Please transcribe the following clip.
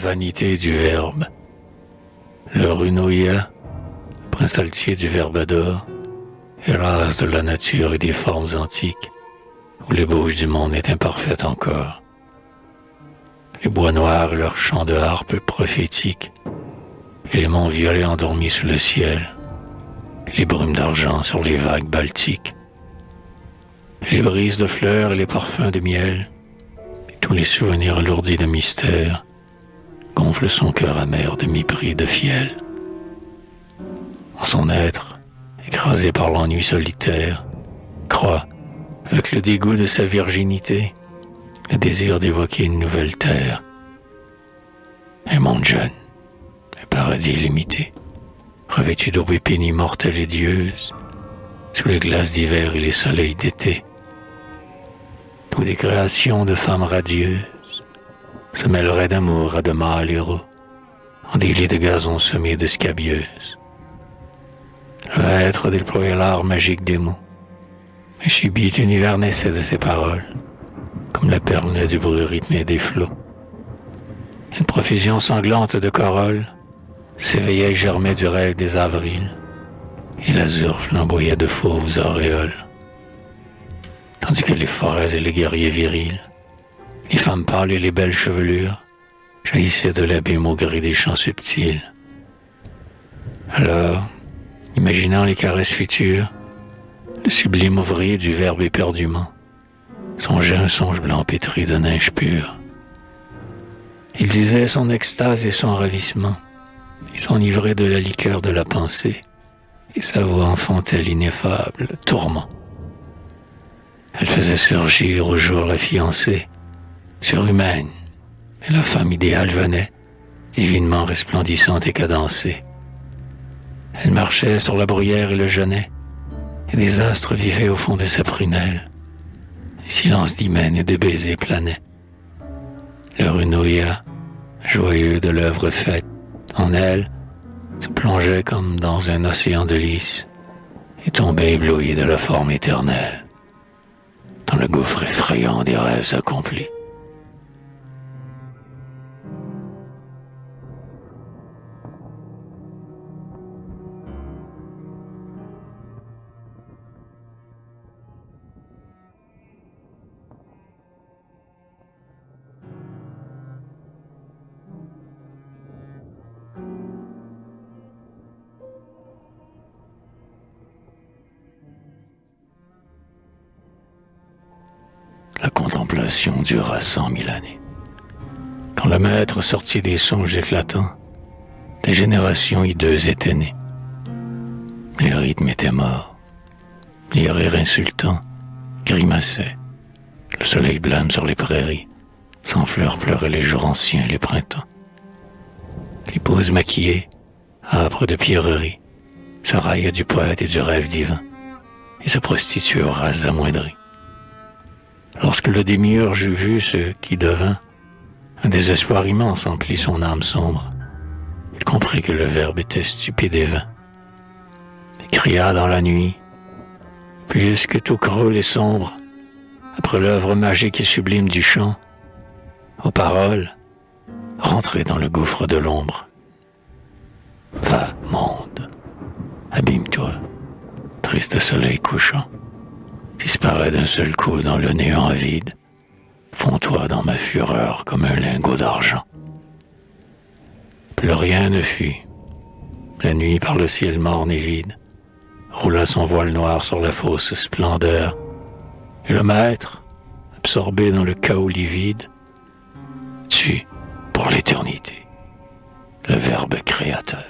vanité du Verbe. Le Runoïa, prince altier du Verbador, hélas de la nature et des formes antiques, où l'ébauche du monde est imparfaite encore. Les bois noirs et leurs chants de harpe prophétiques, et les monts violets endormis sous le ciel, et les brumes d'argent sur les vagues baltiques, et les brises de fleurs et les parfums de miel, et tous les souvenirs alourdis de mystère, gonflent son cœur amer de mépris de fiel. En son être, écrasé par l'ennui solitaire, croît, avec le dégoût de sa virginité, le désir d'évoquer une nouvelle terre. Un monde jeune, un paradis illimité, revêtu d'aubépines immortelles et dieuses, sous les glaces d'hiver et les soleils d'été. Où des créations de femmes radieuses se mêleraient d'amour à de mâles héros, en des lits de gazon semés de scabieuses. Le maître déployait l'art magique des mots. Un subit univers naissait de ses paroles, comme la perle naît du bruit rythmé des flots. Une profusion sanglante de corolles s'éveillait et germait du rêve des avrils, et l'azur flamboyait de fauves auréoles. Tandis que les forêts et les guerriers virils, les femmes pâles et les belles chevelures, jaillissaient de l'abîme au gris des champs subtils. Alors, imaginant les caresses futures, le sublime ouvrier du Verbe éperdument songeait un songe blanc pétri de neige pure. Il disait son extase et son ravissement, et s'enivrait de la liqueur de la pensée, et sa voix enfantait l'ineffable tourment. Elle faisait surgir au jour la fiancée, surhumaine, et la femme idéale venait, divinement resplendissante et cadencée. Elle marchait sur la bruyère et le genêt, et des astres vivaient au fond de sa prunelle. Un silence d'hymen et de baisers planait. Le Runoïa, joyeux de l'œuvre faite, en elle, se plongeait comme dans un océan de lys, et tombait ébloui de la forme éternelle, dans le gouffre effrayant des rêves accomplis. La contemplation dura 100 000 années. Quand le maître sortit des songes éclatants, des générations hideuses étaient nées. Les rythmes étaient morts. Les rires insultants grimaçaient. Le soleil blême sur les prairies, sans fleurs pleuraient les jours anciens et les printemps. Les poses maquillées, âpres de pierreries, se raillaient du poète et du rêve divin, et se prostituaient aux races amoindries. Lorsque le démiurge eut vu ce qui devint, un désespoir immense emplit son âme sombre. Il comprit que le Verbe était stupide et vain. Il cria dans la nuit, puisque tout creux et sombre, après l'œuvre magique et sublime du chant, aux paroles, rentrez dans le gouffre de l'ombre. Va, monde, abîme-toi, triste soleil couchant. Disparais d'un seul coup dans le néant vide, fonds-toi dans ma fureur comme un lingot d'argent. Plus rien ne fut. La nuit par le ciel morne et vide roula son voile noir sur la fausse splendeur, et le maître, absorbé dans le chaos livide, tue pour l'éternité le Verbe créateur.